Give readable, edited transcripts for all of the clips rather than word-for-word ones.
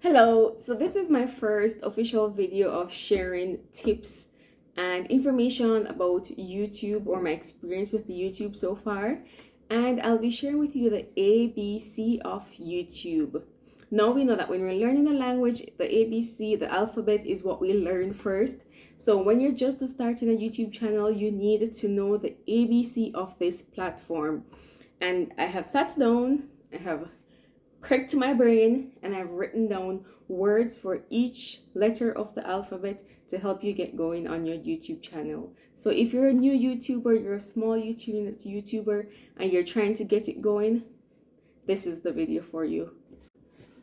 Hello, so this is my first official video of sharing tips and information about YouTube or my experience with YouTube so far. And I'll be sharing with you the ABC of YouTube. Now we know that when we're learning a language, the ABC, the alphabet is what we learn first. So when you're just starting a YouTube channel, you need to know the ABC of this platform. And I have sat down, I have pricked my brain, and I've written down words for each letter of the alphabet to help you get going on your YouTube channel. So if you're a new YouTuber, you're a small YouTuber, and you're trying to get it going, this is the video for you.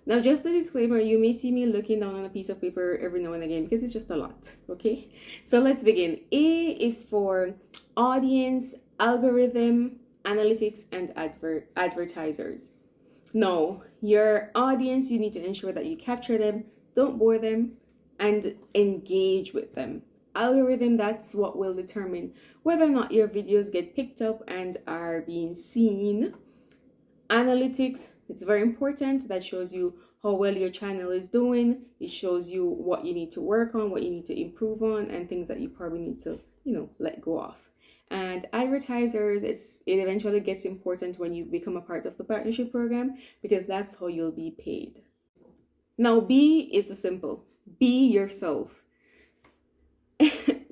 Now, just a disclaimer, you may see me looking down on a piece of paper every now and again because it's just a lot, okay? So let's begin. A is for audience, algorithm, analytics, and advertisers. No, your audience, you need to ensure that you capture them, don't bore them, and engage with them. Algorithm, that's what will determine whether or not your videos get picked up and are being seen. Analytics, it's very important. That shows you how well your channel is doing. It shows you what you need to work on, what you need to improve on, and things that you probably need to, let go of. And advertisers, it eventually gets important when you become a part of the partnership program because that's how you'll be paid. Now, B is simple. Be yourself.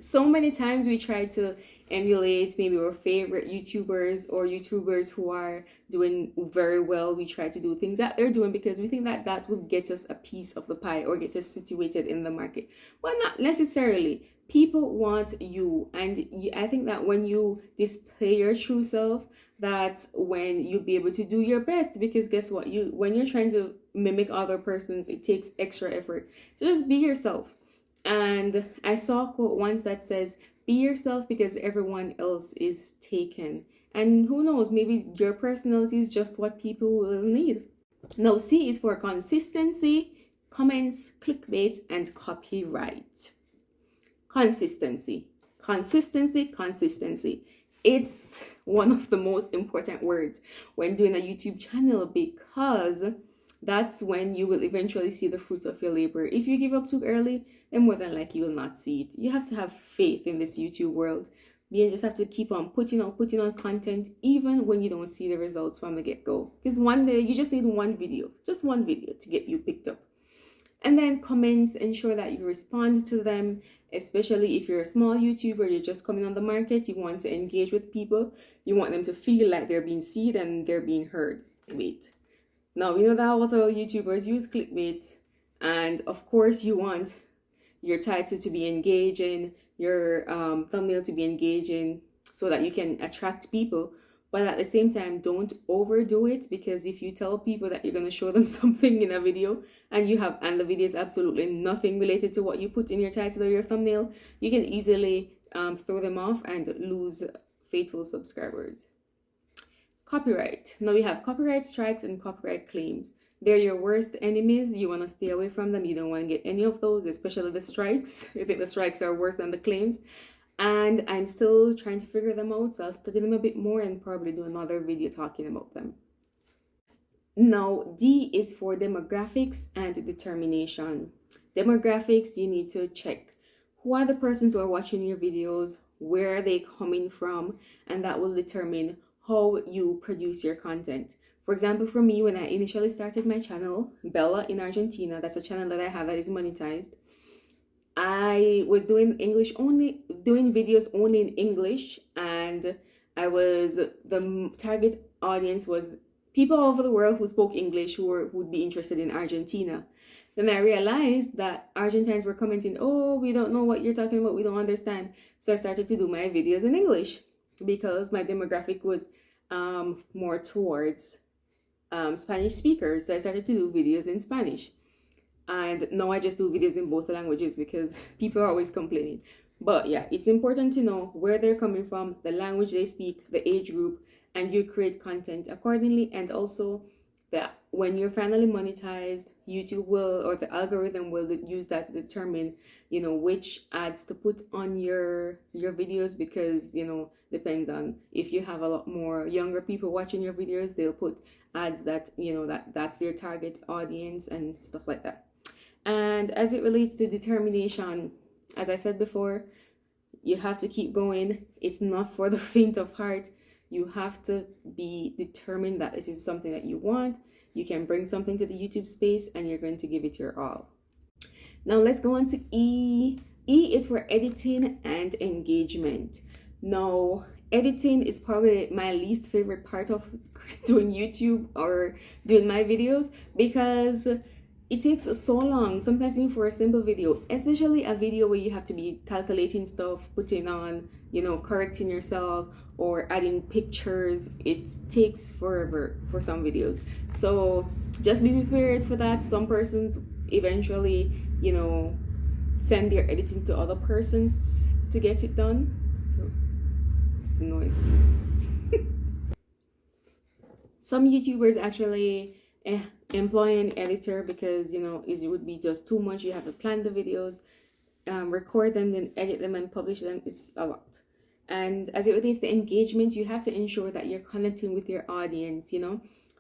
So many times we try to emulate maybe our favorite YouTubers or YouTubers who are doing very well. We try to do things that they're doing because we think that that will get us a piece of the pie or get us situated in the market. Well, not necessarily. People want you, and I think that when you display your true self, that's when you'll be able to do your best. Because guess what, when you're trying to mimic other persons, it takes extra effort. So just be yourself. And I saw a quote once that says, be yourself because everyone else is taken. And who knows, maybe your personality is just what people will need. Now, C is for consistency, comments, clickbait, and copyright. Consistency. It's one of the most important words when doing a YouTube channel because that's when you will eventually see the fruits of your labor. If you give up too early, then more than likely you will not see it. You have to have faith in this YouTube world. You just have to keep on putting on content even when you don't see the results from the get-go. Because one day you just need just one video to get you picked up. And then comments, ensure that you respond to them, especially if you're a small YouTuber, you're just coming on the market, you want to engage with people, you want them to feel like they're being seen and they're being heard. Wait. Now, we know that a lot of YouTubers use clickbait, and of course you want your title to be engaging, your thumbnail to be engaging so that you can attract people. But at the same time, don't overdo it, because if you tell people that you're going to show them something in a video and the video is absolutely nothing related to what you put in your title or your thumbnail, you can easily throw them off and lose faithful subscribers. Copyright. Now we have copyright strikes and copyright claims. They're your worst enemies. You want to stay away from them. You don't want to get any of those, especially the strikes. I think the strikes are worse than the claims. And I'm still trying to figure them out, so I'll study them a bit more and probably do another video talking about them. Now, D is for demographics and determination. Demographics, you need to check who are the persons who are watching your videos, where are they coming from, and that will determine how you produce your content. For example, for me, when I initially started my channel, Bella in Argentina, that's a channel that I have that is monetized, I was doing videos only in English, and the target audience was people all over the world who spoke English who would be interested in Argentina. Then I realized that Argentines were commenting, oh, we don't know what you're talking about, we don't understand. So I started to do my videos in English because my demographic was more towards Spanish speakers. So I started to do videos in Spanish. And now I just do videos in both languages because people are always complaining. But yeah, it's important to know where they're coming from, the language they speak, the age group, and you create content accordingly. And also that when you're finally monetized, YouTube will, or the algorithm will use that to determine, which ads to put on your videos, because, depends on if you have a lot more younger people watching your videos, they'll put ads that, that's their target audience and stuff like that. And as it relates to determination, as I said before, you have to keep going. It's not for the faint of heart. You have to be determined that this is something that you want. You can bring something to the YouTube space and you're going to give it your all. Now let's go on to E. E is for editing and engagement. Now, editing is probably my least favorite part of doing YouTube or doing my videos because it takes so long, sometimes even for a simple video, especially a video where you have to be calculating stuff, putting on, correcting yourself or adding pictures. It takes forever for some videos. So just be prepared for that. Some persons eventually, send their editing to other persons to get it done. So it's a noise. Some YouTubers actually employ an editor because it would be just too much. You have to plan the videos, record them, then edit them and publish them. It's a lot. And as it relates to engagement, you have to ensure that you're connecting with your audience.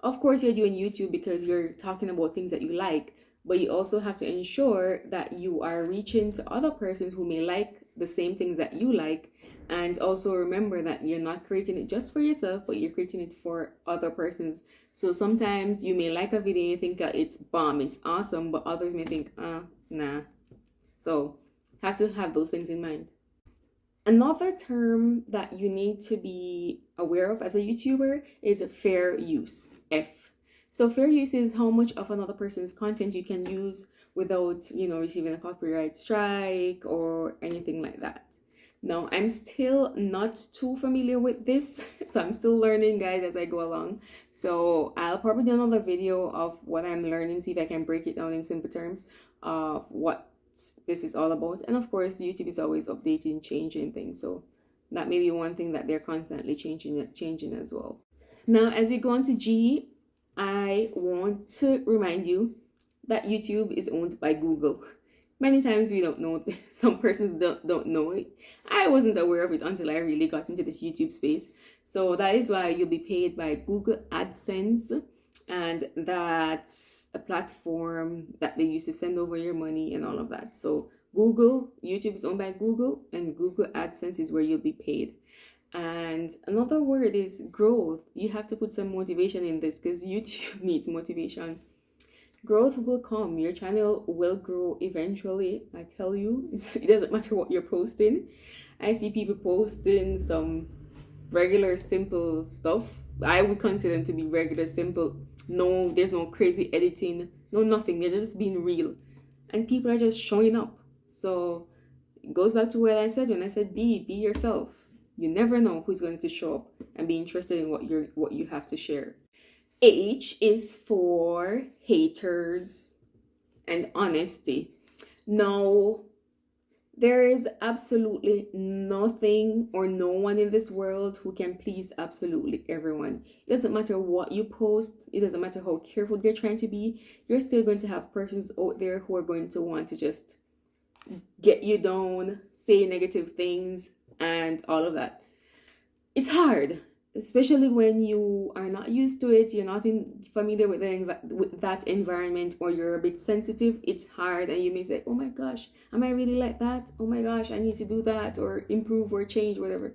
Of course you're doing YouTube because you're talking about things that you like, but you also have to ensure that you are reaching to other persons who may like the same things that you like. And also remember that you're not creating it just for yourself, but you're creating it for other persons. So sometimes you may like a video and you think that it's bomb, it's awesome, but others may think, nah. So have to have those things in mind. Another term that you need to be aware of as a YouTuber is fair use, F. So fair use is how much of another person's content you can use without, receiving a copyright strike or anything like that. Now, I'm still not too familiar with this, so I'm still learning, guys, as I go along. So I'll probably do another video of what I'm learning, see if I can break it down in simple terms of what this is all about. And of course, YouTube is always updating, changing things, so that may be one thing that they're constantly changing as well. Now, as we go on to G, I want to remind you that YouTube is owned by Google. Many times we don't know, some persons don't know it. I wasn't aware of it until I really got into this YouTube space. So that is why you'll be paid by Google AdSense, and that's a platform that they use to send over your money and all of that. So YouTube is owned by Google, and Google AdSense is where you'll be paid. And another word is growth. You have to put some motivation in this because YouTube needs motivation. Growth will come. Your channel will grow eventually. I tell you, it doesn't matter what you're posting. I see people posting some regular simple stuff. I would consider them to be regular simple. No, there's no crazy editing, no nothing. They're just being real, and people are just showing up. So it goes back to what I said when I said be yourself. You never know who's going to show up and be interested in what you have to share. H is for haters and honesty. Now, there is absolutely nothing or no one in this world who can please absolutely everyone. It doesn't matter what you post. It doesn't matter how careful you're trying to be. You're still going to have persons out there who are going to want to just get you down, say negative things, and all of that. It's hard, especially when you are not used to it, you're not familiar with that environment, or you're a bit sensitive. It's hard, and you may say, oh my gosh, am I really like that? Oh my gosh, I need to do that or improve or change, whatever.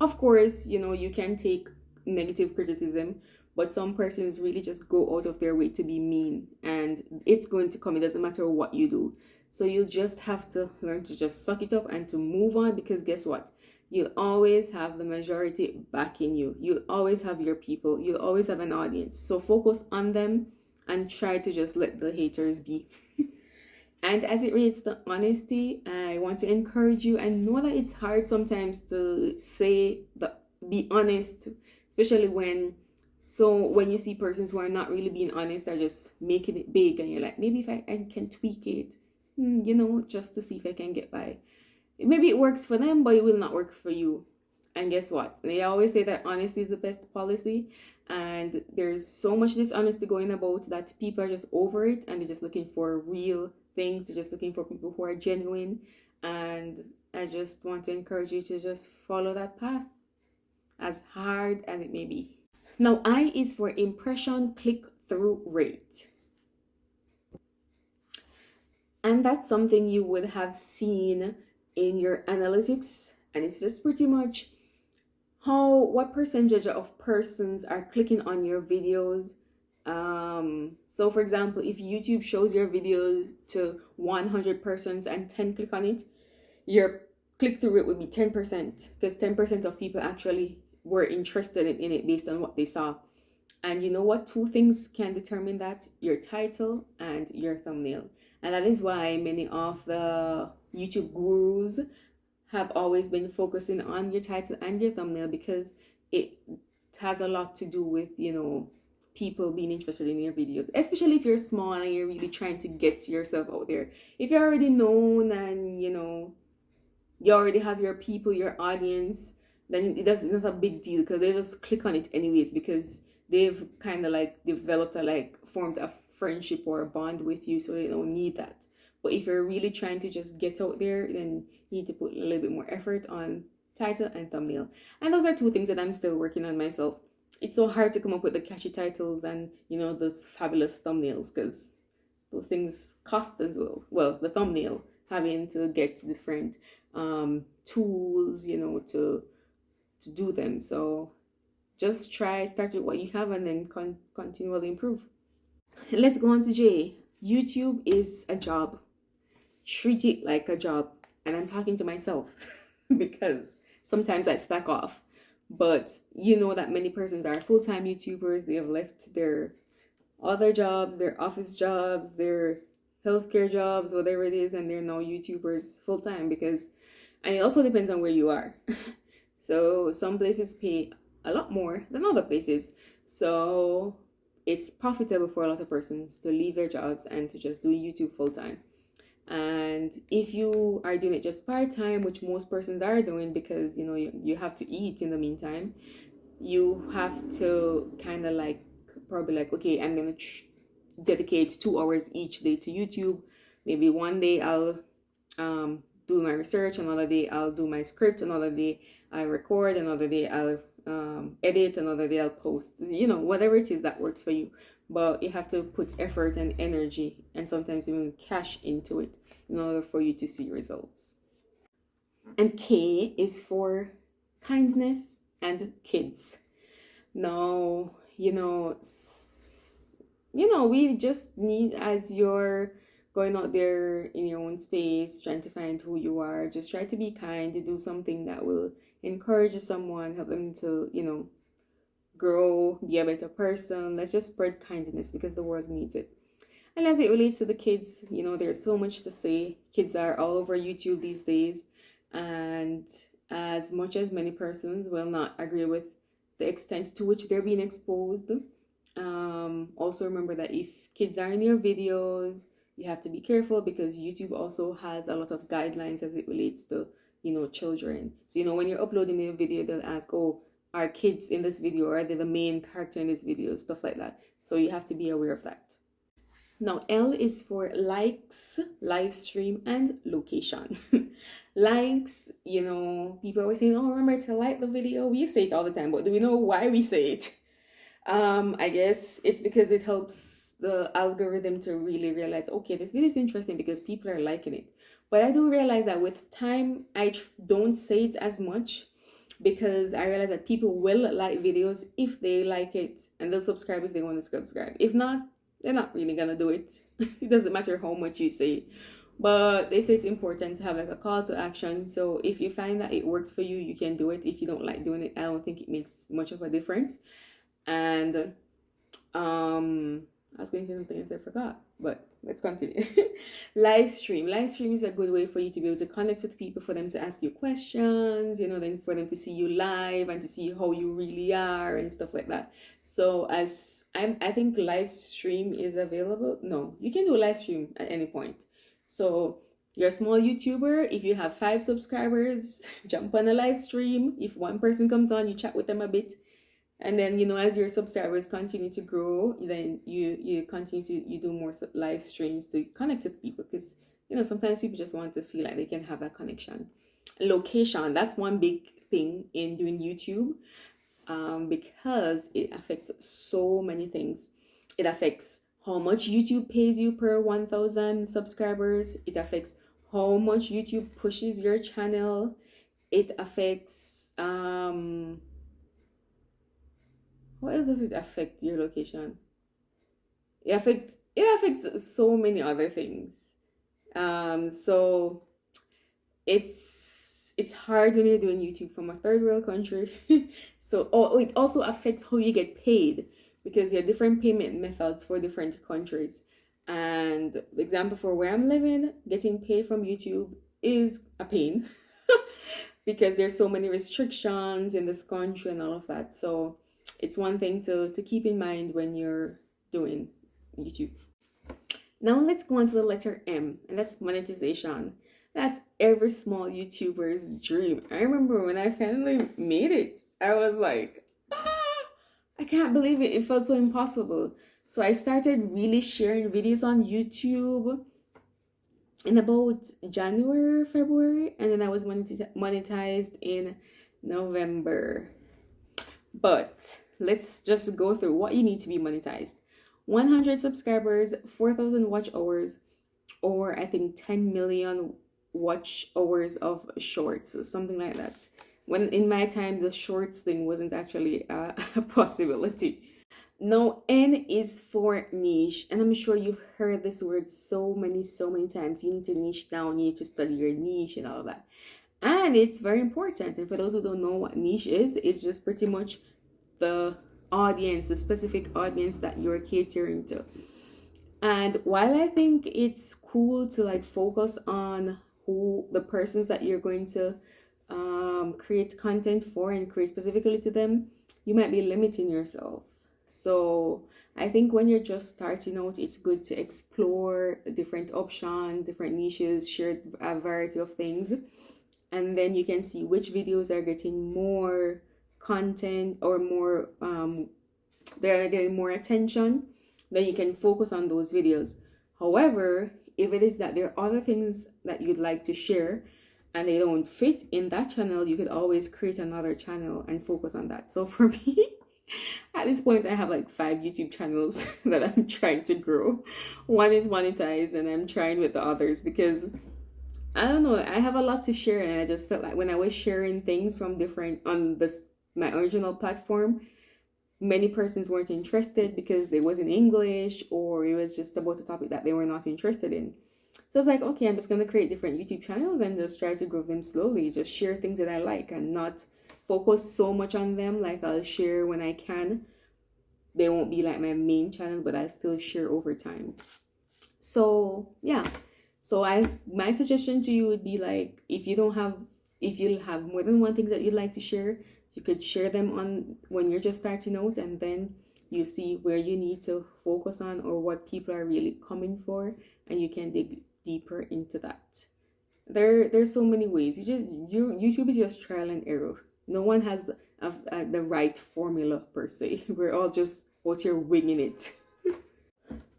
Of course, you can take negative criticism, but some persons really just go out of their way to be mean, and it's going to come. It doesn't matter what you do. So you'll just have to learn to just suck it up and to move on, because guess what? You'll always have the majority backing you. You'll always have your people. You'll always have an audience. So focus on them and try to just let the haters be. And as it relates to honesty, I want to encourage you. I know that it's hard sometimes to be honest, especially when you see persons who are not really being honest, are just making it big, and you're like, maybe if I can tweak it, just to see if I can get by. Maybe it works for them, but it will not work for you. And guess what? They always say that honesty is the best policy. And there's so much dishonesty going about that people are just over it, and they're just looking for real things. They're just looking for people who are genuine. And I just want to encourage you to just follow that path, as hard as it may be. Now, I is for impression click-through rate. And that's something you would have seen in your analytics. And it's just pretty much what percentage of persons are clicking on your videos. So for example, if YouTube shows your video to 100 persons and 10 click on it, your click through rate would be 10%, because 10% of people actually were interested in it based on what they saw. And you know what? Two things can determine that: your title and your thumbnail. And that is why many of the YouTube gurus have always been focusing on your title and your thumbnail, because it has a lot to do with, people being interested in your videos, especially if you're small and you're really trying to get yourself out there. If you're already known and, you already have your people, your audience, then it's not a big deal, because they just click on it anyways, because they've kind of like developed formed a friendship or a bond with you, so they don't need that. But if you're really trying to just get out there, then you need to put a little bit more effort on title and thumbnail. And those are two things that I'm still working on myself. It's so hard to come up with the catchy titles and, those fabulous thumbnails, because those things cost as well. Well, the thumbnail, having to get different tools, to do them. So just start with what you have, and then continually improve. Let's go on to J. YouTube is a job. Treat it like a job. And I'm talking to myself because sometimes I slack off. But you know that many persons are full-time YouTubers. They have left their other jobs, their office jobs, their healthcare jobs, whatever it is, and they're now YouTubers full-time, and it also depends on where you are. So some places pay a lot more than other places. So it's profitable for a lot of persons to leave their jobs and to just do YouTube full-time. And if you are doing it just part-time, which most persons are doing, because you have to eat in the meantime, you have to kind of probably okay, I'm gonna dedicate 2 hours each day to YouTube. Maybe one day I'll do my research, another day I'll do my script, another day I record, another day I'll edit, another day I'll post, whatever it is that works for you. But you have to put effort and energy, and sometimes even cash into it, in order for you to see results. And K is for kindness and kids. Now, we just need, as you're going out there in your own space, trying to find who you are, just try to be kind, to do something that will encourage someone, help them to, grow, be a better person. Let's just spread kindness, because the world needs it. And as it relates to the kids, there's so much to say. Kids are all over YouTube these days, and as much as many persons will not agree with the extent to which they're being exposed, also remember that if kids are in your videos, you have to be careful, because YouTube also has a lot of guidelines as it relates to children. So when you're uploading a video, they'll ask, oh, are kids in this video, or are they the main character in this video, stuff like that. So you have to be aware of that. Now L is for likes, live stream, and location. Likes, people always saying, oh, remember to like the video. We say it all the time, but do we know why we say it? I guess it's because it helps the algorithm to really realize, okay, this video is interesting because people are liking it. But I do realize that with time, I don't say it as much, because I realize that people will like videos if they like it, and they'll subscribe if they want to subscribe. If not, they're not really gonna do it. It doesn't matter how much you say. But they say it's important to have a call to action. So if you find that it works for you, you can do it. If you don't like doing it, I don't think it makes much of a difference. And I was going to say something else I forgot, but let's continue. Live stream is a good way for you to be able to connect with people, for them to ask you questions, then for them to see you live and to see how you really are and stuff like that. So I think live stream is available. No, you can do a live stream at any point. So you're a small YouTuber, if you have 5 subscribers, jump on a live stream. If one person comes on, you chat with them a bit. And then, as your subscribers continue to grow, then you continue to do more live streams to connect with people, because, sometimes people just want to feel like they can have a connection. Location, that's one big thing in doing YouTube, because it affects so many things. It affects how much YouTube pays you per 1,000 subscribers. It affects how much YouTube pushes your channel. It affects how else does it affect your location? It affects so many other things. So it's hard when you're doing YouTube from a third world country. So it also affects how you get paid, because there are different payment methods for different countries. And the example for where I'm living, getting paid from YouTube is a pain because there's so many restrictions in this country and all of that. So it's one thing to keep in mind when you're doing YouTube. Now let's go on to the letter M, and that's monetization. That's every small YouTuber's dream. I remember when I finally made it, I was like, I can't believe it. It felt so impossible. So I started really sharing videos on YouTube in about January, February, and then I was monetized in November. But let's just go through what you need to be monetized. 100 subscribers, 4,000 watch hours, or I think 10 million watch hours of shorts, something like that. When in my time, the shorts thing wasn't actually a possibility. Now, N is for niche, and I'm sure you've heard this word so many times. You need to niche down, you need to study your niche and all of that. And it's very important. And for those who don't know what niche is, it's just pretty much the audience, the specific audience that you're catering to. And while I think it's cool to like focus on who the persons that you're going to create content for and create specifically to them, you might be limiting yourself. So I think when you're just starting out, it's good to explore different options, different niches, share a variety of things, and then you can see which videos are getting more content or more they're getting more attention. Then you can focus on those videos. However, if it is that there are other things that you'd like to share and they don't fit in that channel, you could always create another channel and focus on that. So for me, at this point, I have like 5 YouTube channels that I'm trying to grow. One is monetized, and I'm trying with the others because I don't know, I have a lot to share, and I just felt like when I was sharing things from different on this my original platform, many persons weren't interested because it was in English or it was just about a topic that they were not interested in. So I was like, okay, I'm just going to create different YouTube channels and just try to grow them slowly, just share things that I like and not focus so much on them. Like I'll share when I can. They won't be like my main channel, but I still share over time. So yeah. So my suggestion to you would be like, if you'll have more than one thing that you'd like to share, you could share them on when you're just starting out, and then you see where you need to focus on or what people are really coming for, and you can dig deeper into that. There's so many ways. YouTube is just trial and error. No one has the right formula per se. We're all just out here winging it.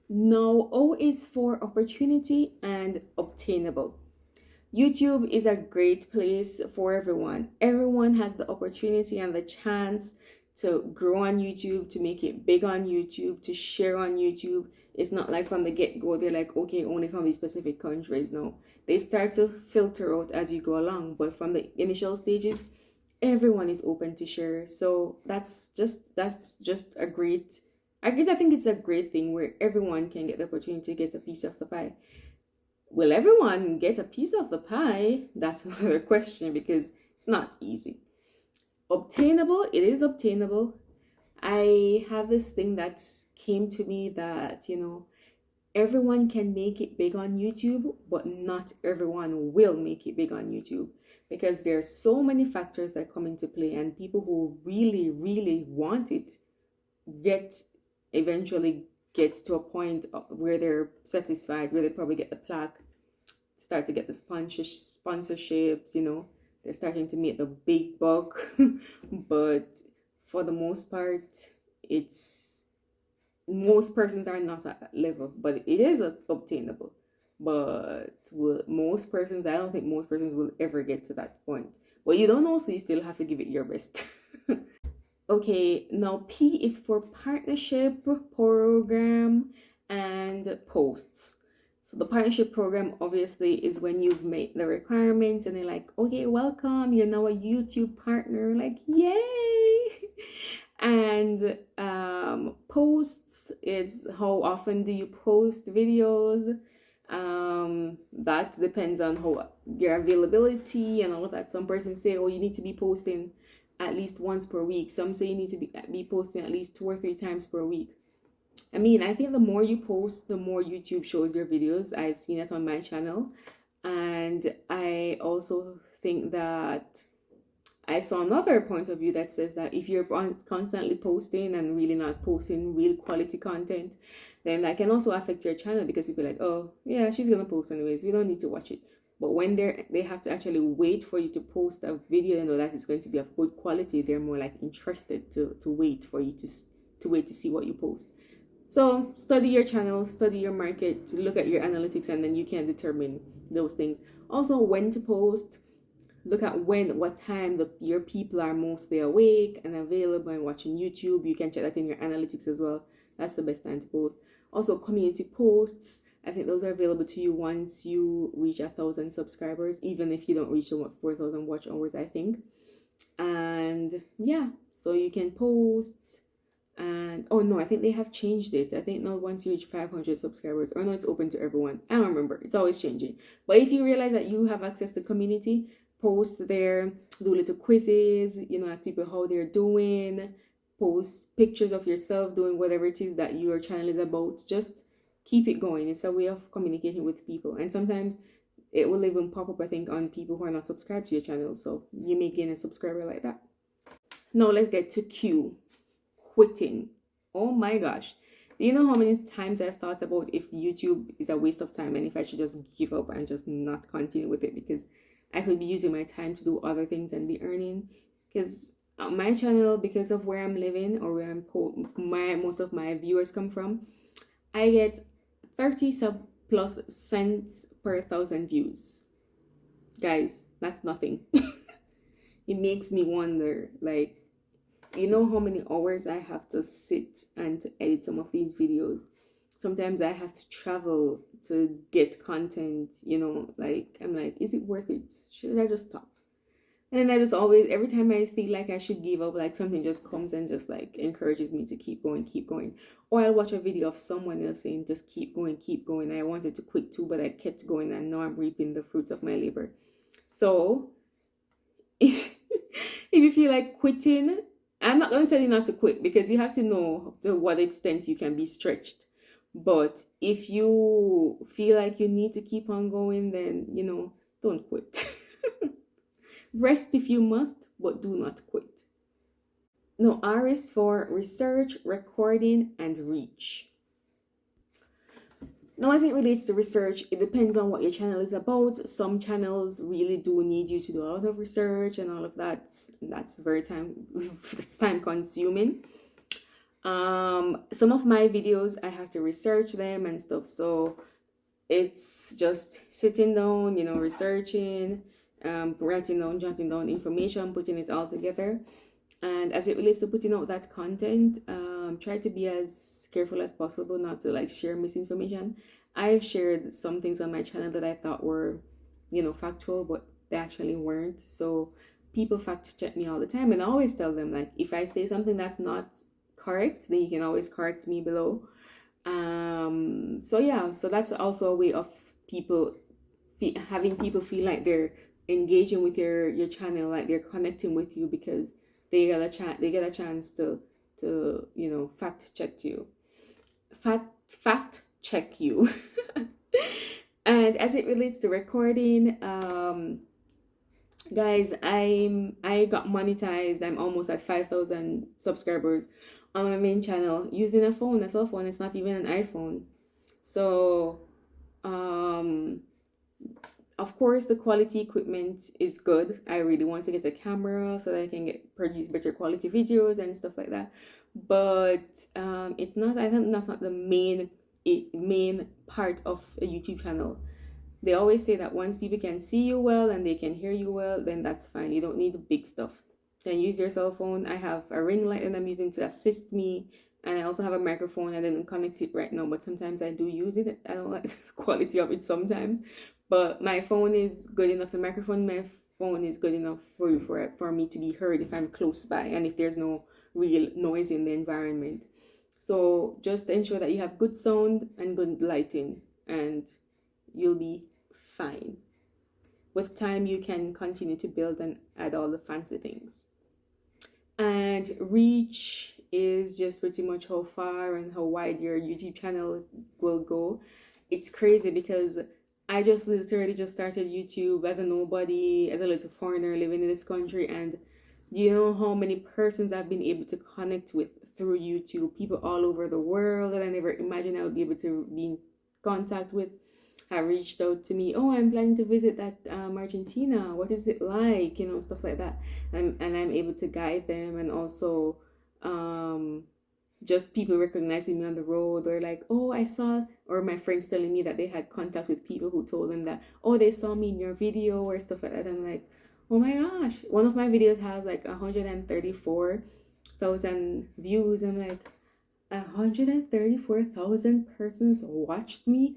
Now, O is for opportunity and obtainable. YouTube is a great place for everyone. Everyone has the opportunity and the chance to grow on YouTube, to make it big on YouTube, to share on YouTube. It's not like from the get-go, they're like, okay, only from these specific countries. No, they start to filter out as you go along. But from the initial stages, everyone is open to share. So that's just a great, I think it's a great thing where everyone can get the opportunity to get a piece of the pie. Will everyone get a piece of the pie? That's another question because it's not easy. Obtainable, it is obtainable. I have this thing that came to me that, everyone can make it big on YouTube, but not everyone will make it big on YouTube because there are so many factors that come into play, and people who really, really want it eventually get to a point where they're satisfied, where they probably get the plaque, start to get the sponsorships, they're starting to make the big buck. But for the most part, most persons are not at that level, but it is obtainable. But most persons, I don't think most persons will ever get to that point. But you don't know, so you still have to give it your best. Okay, now P is for partnership, program, and posts. So the partnership program obviously is when you've made the requirements and they're like, okay, welcome, you're now a YouTube partner, like yay. And posts is how often do you post videos. That depends on how your availability and all of that. Some persons say, oh, you need to be posting at least once per week. Some say you need to be posting at least 2 or 3 times per week. I mean, I think the more you post, the more YouTube shows your videos. I've seen it on my channel. And I also think that I saw another point of view that says that if you're constantly posting and really not posting real quality content, then that can also affect your channel, because people are like, oh, yeah, she's going to post anyways. We don't need to watch it. But when they have to actually wait for you to post a video, you know, that is going to be of good quality, they're more like interested to wait for you to wait to see what you post. So study your channel, study your market, look at your analytics, and then you can determine those things. Also, when to post, look at what time your people are mostly awake and available and watching YouTube. You can check that in your analytics as well. That's the best time to post. Also, community posts, I think those are available to you once you reach 1,000 subscribers, even if you don't reach 4,000 watch hours, I think. And yeah, so you can post. And oh no, I think they have changed it. I think now once you reach 500 subscribers, or no, it's open to everyone. I don't remember. It's always changing. But if you realize that you have access to community, post there, do little quizzes, you know, ask people how they're doing, post pictures of yourself doing whatever it is that your channel is about. Just keep it going. It's a way of communicating with people. And sometimes it will even pop up, I think, on people who are not subscribed to your channel. So you may gain a subscriber like that. Now let's get to Q. Quitting. Oh my gosh. Do you know how many times I've thought about if YouTube is a waste of time and if I should just give up and just not continue with it, because I could be using my time to do other things and be earning? Because my channel, because of where I'm living or where most of my viewers come from, I get 30 plus cents per 1,000 views. Guys, that's nothing. It makes me wonder, like, you know how many hours I have to sit and to edit some of these videos? Sometimes I have to travel to get content, you know, like, I'm like, is it worth it? Should I just stop? And then I just always, every time I feel like I should give up, like something just comes and just like encourages me to keep going, keep going. Or I'll watch a video of someone else saying, just keep going, keep going. I wanted to quit too, but I kept going, and now I'm reaping the fruits of my labor. So if you feel like quitting, I'm not going to tell you not to quit, because you have to know to what extent you can be stretched. But if you feel like you need to keep on going, then, you know, don't quit. Rest if you must, but do not quit. Now, R is for research, recording, and reach. Now, as it relates to research, it depends on what your channel is about. Some channels really do need you to do a lot of research and all of that. That's very time consuming. Some of my videos, I have to research them and stuff. So it's just sitting down, you know, researching, writing down, jotting down information, putting it all together. And as it relates to putting out that content, try to be as careful as possible not to like share misinformation. I've shared some things on my channel that I thought were, you know, factual, but they actually weren't. So people fact check me all the time, and I always tell them, like, if I say something that's not correct, then you can always correct me below. So yeah, so that's also a way of people having people feel like they're engaging with your channel, like they're connecting with you, because they get a chance to you know, fact check you. Fact check you. And as it relates to recording, guys, I got monetized. I'm almost at 5,000 subscribers on my main channel using a cell phone. It's not even an iPhone. So of course, the quality equipment is good. I really want to get a camera so that I can produce better quality videos and stuff like that. But it's not. I think that's not the main part of a YouTube channel. They always say that once people can see you well and they can hear you well, then that's fine. You don't need the big stuff. You can use your cell phone. I have a ring light that I'm using to assist me And I also have a microphone. I didn't connect it right now, but sometimes I do use it. I don't like the quality of it sometimes, but my phone is good enough. The microphone, my phone is good enough for me to be heard if I'm close by and if there's no real noise in the environment. So just ensure that you have good sound and good lighting, and you'll be fine. With time, you can continue to build and add all the fancy things. And reach is just pretty much how far and how wide your YouTube channel will go. It's crazy because I just literally just started YouTube as a nobody, as a little foreigner living in this country, and you know how many persons I've been able to connect with through YouTube, people all over the world that I never imagined I would be able to be in contact with have reached out to me. Oh, I'm planning to visit that Argentina. What is it like? You know, stuff like that. And I'm able to guide them, and also just people recognizing me on the road, or like, oh, I saw, or my friends telling me that they had contact with people who told them that, oh, they saw me in your video or stuff like that. I'm like, oh my gosh, one of my videos has like 134,000 views. I'm like, 134,000 persons watched me.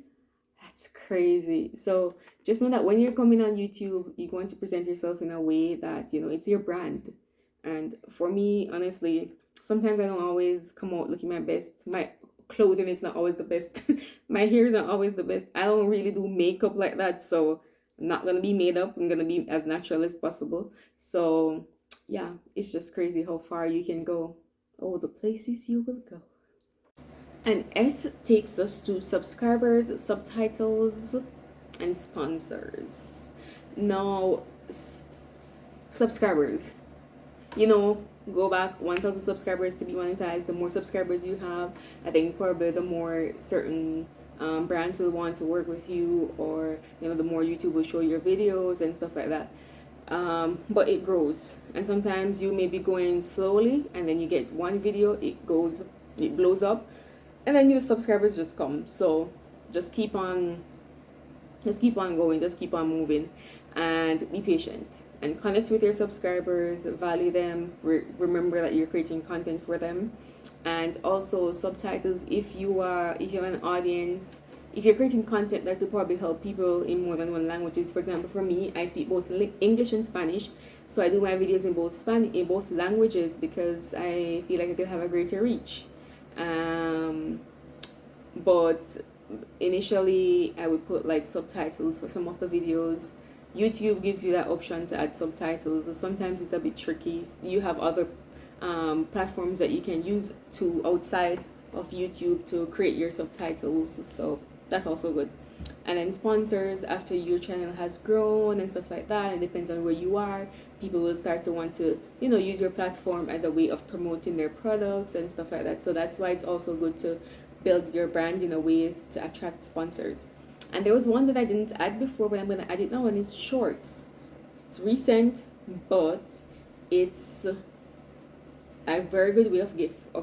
That's crazy. So just know that when you're coming on YouTube, you're going to present yourself in a way that, you know, it's your brand. And for me, honestly, sometimes I don't always come out looking my best. My clothing is not always the best. My hair is not always the best. I don't really do makeup like that. So I'm not going to be made up. I'm going to be as natural as possible. So yeah, it's just crazy how far you can go. Oh, the places you will go. And S takes us to subscribers, subtitles, and sponsors. Now, subscribers, you know, go back 1,000 subscribers to be monetized. The more subscribers you have, I think probably the more certain brands will want to work with you, or you know, the more YouTube will show your videos and stuff like that. But it grows, and sometimes you may be going slowly, and then you get one video, it blows up, and then the subscribers just come. So just keep on going, just keep on moving, and be patient and connect with your subscribers, value them, remember that you're creating content for them. And also subtitles, if you have an audience, if you're creating content that will probably help people in more than one languages. For example, for me, I speak both English and Spanish, so I do my videos in both languages, because I feel like I could have a greater reach. But initially I would put like subtitles for some of the videos. YouTube gives you that option to add subtitles, so sometimes it's a bit tricky. You have other platforms that you can use to outside of YouTube to create your subtitles, so that's also good. And then sponsors, after your channel has grown and stuff like that, it depends on where you are, people will start to want to, you know, use your platform as a way of promoting their products and stuff like that. So that's why it's also good to build your brand in a way to attract sponsors. And there was one that I didn't add before, but I'm going to add it now, and it's shorts. It's recent, but it's a very good way of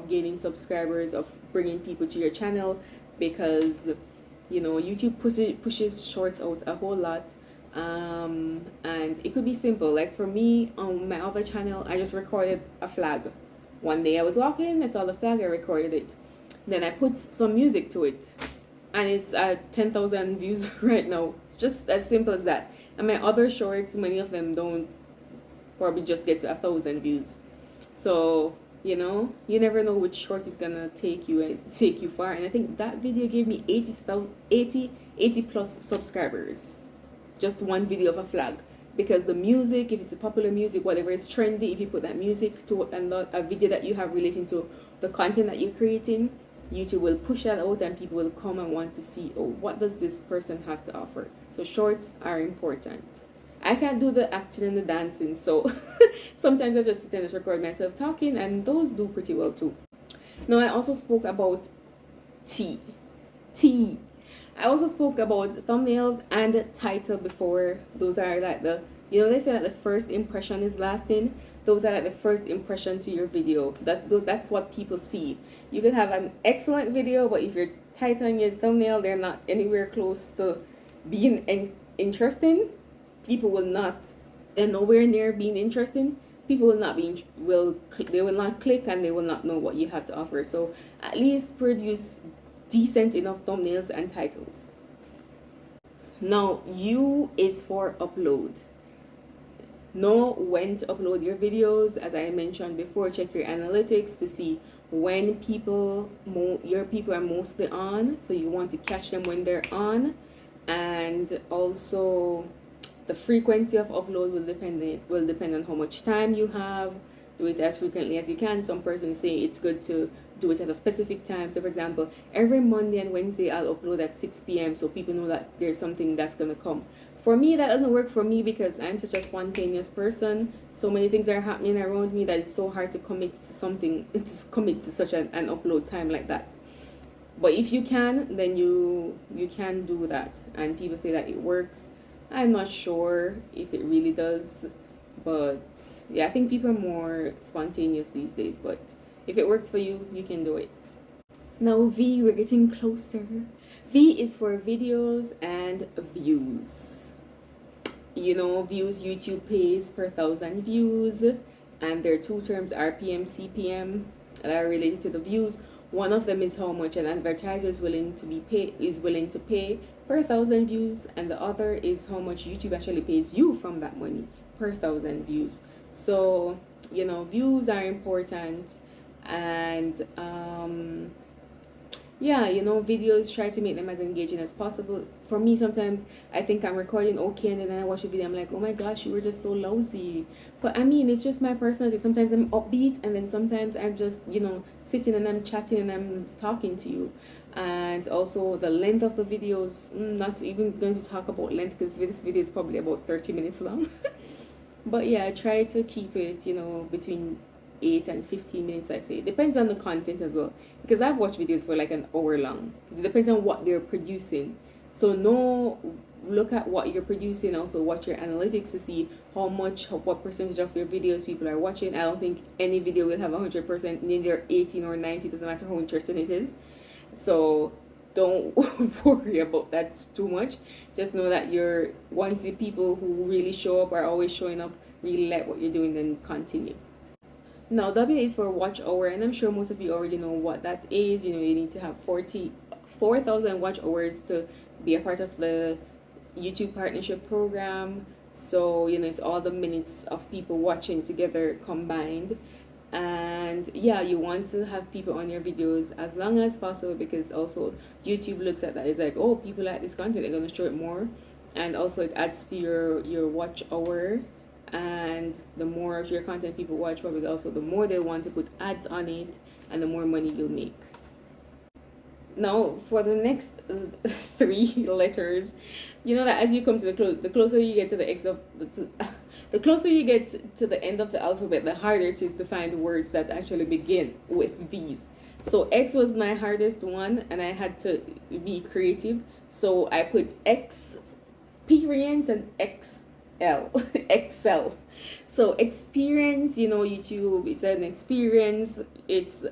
gaining subscribers, of bringing people to your channel, because you know, YouTube pushes shorts out a whole lot. And it could be simple. Like for me, on my other channel, I just recorded a flag. One day I was walking, I saw the flag, I recorded it. Then I put some music to it, and it's at 10,000 views right now. Just as simple as that. And my other shorts, many of them don't probably just get to 1,000 views. So you know, you never know which short is gonna take you far. And I think that video gave me 80 plus subscribers, just one video of a flag, because the music, if it's a popular music, whatever is trendy, if you put that music to a video that you have relating to the content that you're creating, YouTube will push that out, and people will come and want to see, oh, what does this person have to offer. So shorts are important. I can't do the acting and the dancing, so sometimes I just sit and just record myself talking, and those do pretty well too. Now, I also spoke about T. I also spoke about thumbnail and title before. Those are like you know, they say that the first impression is lasting. Those are like the first impression to your video. That's what people see. You could have an excellent video, but if your title and your thumbnail, they're not anywhere close to being interesting, people will not, they're nowhere near being interesting, people will not be they will not click and they will not know what you have to offer. So at least produce decent enough thumbnails and titles. Now U is for upload. Know when to upload your videos. As I mentioned before, check your analytics to see when your people are mostly on, so you want to catch them when they're on. And also the frequency of upload will depend on how much time you have. Do it as frequently as you can. Some persons say it's good to do it at a specific time. So for example, every Monday and Wednesday I'll upload at 6 p.m. so people know that there's something that's gonna come. For me, that doesn't work for me because I'm such a spontaneous person. So many things are happening around me that it's so hard to commit to something. It's commit to such an upload time like that. But if you can, then you can do that. And people say that it works. I'm not sure if it really does. But yeah, I think people are more spontaneous these days. But if it works for you, you can do it. Now V, we're getting closer. V is for videos and views. You know, views, YouTube pays per 1,000 views, and there are two terms, RPM, CPM, that are related to the views. One of them is how much an advertiser is willing to pay per 1,000 views, and the other is how much YouTube actually pays you from that money per 1,000 views. So you know, views are important, and yeah, you know, videos, try to make them as engaging as possible. For me, sometimes I think I'm recording okay, and then I watch a video, I'm like, oh my gosh, you were just so lousy. But I mean, it's just my personality. Sometimes I'm upbeat, and then sometimes I'm just, you know, sitting and I'm chatting and I'm talking to you. And also the length of the videos, not even going to talk about length because this video is probably about 30 minutes long. But yeah, I try to keep it, you know, between 8 and 15 minutes, I say. It depends on the content as well, because I've watched videos for like an hour long, because it depends on what they're producing. So look at what you're producing, also watch your analytics to see what percentage of your videos people are watching. I don't think any video will have 100%, neither 18 or 90, doesn't matter how interesting it is. So don't worry about that too much. Just know that once the people who really show up are always showing up, really like what you're doing, then continue. Now W is for watch hour, and I'm sure most of you already know what that is. You know, you need to have 4,000 watch hours to be a part of the YouTube partnership program. So you know, it's all the minutes of people watching together combined. And yeah, you want to have people on your videos as long as possible, because also YouTube looks at that, it's like, oh, people like this content, they're going to show it more. And also it adds to your watch hour, and the more of your content people watch, probably also the more they want to put ads on it, and the more money you'll make. Now for the next 3 letters, you know that as you come to the closer you get to the closer you get to the end of the alphabet, the harder it is to find words that actually begin with these. So X was my hardest one, and I had to be creative. So I put experience and Excel. So experience, you know, YouTube, it's an experience. It's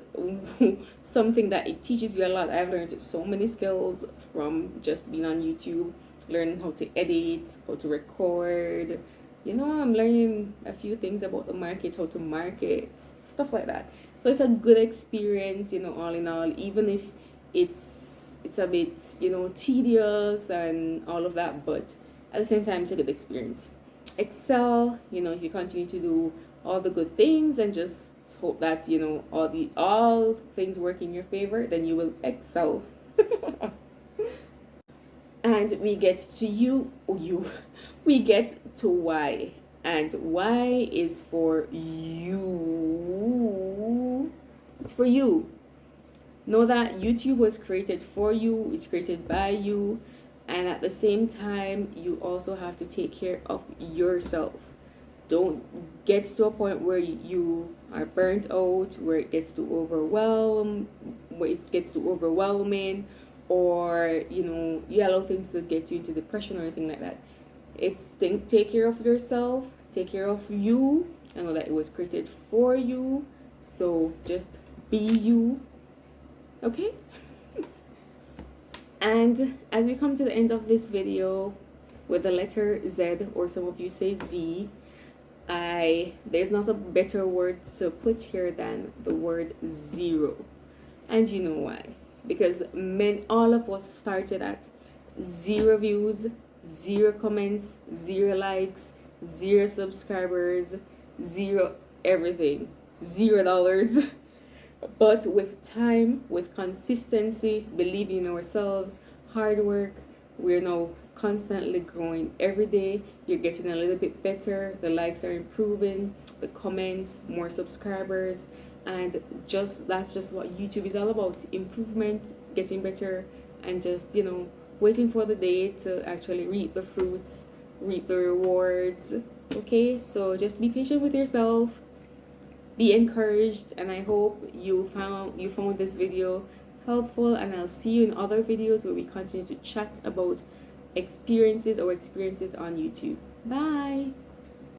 something that it teaches you a lot. I've learned so many skills from just being on YouTube, learning how to edit, how to record. You know, I'm learning a few things about the market, how to market, stuff like that. So it's a good experience, you know, all in all, even if it's a bit, you know, tedious and all of that, but at the same time, it's a good experience. Excel, you know, if you continue to do all the good things and just hope that, you know, all things work in your favor, then you will excel. And we get to we get to Y, and Y is for you. It's for you. Know that YouTube was created for you, it's created by you, and at the same time, you also have to take care of yourself. Don't get to a point where you are burnt out, where it gets too overwhelming, or you know, you allow things to get you into depression or anything like that. Take care of yourself, take care of you. I know that it was created for you, so just be you, okay? And as we come to the end of this video with the letter Z, or some of you say Z, There's not a better word to put here than the word zero. And you know why? Because all of us started at 0 views, 0 comments, 0 likes, 0 subscribers, zero everything, $0. But with time, with consistency, believing in ourselves, hard work, we're now constantly growing every day. You're getting a little bit better. The likes are improving, the comments, more subscribers, and that's just what YouTube is all about: improvement, getting better, and just waiting for the day to actually reap the fruits, reap the rewards. Okay, so just be patient with yourself, be encouraged, and I hope you found this video helpful, and I'll see you in other videos where we continue to chat about experiences on YouTube. Bye.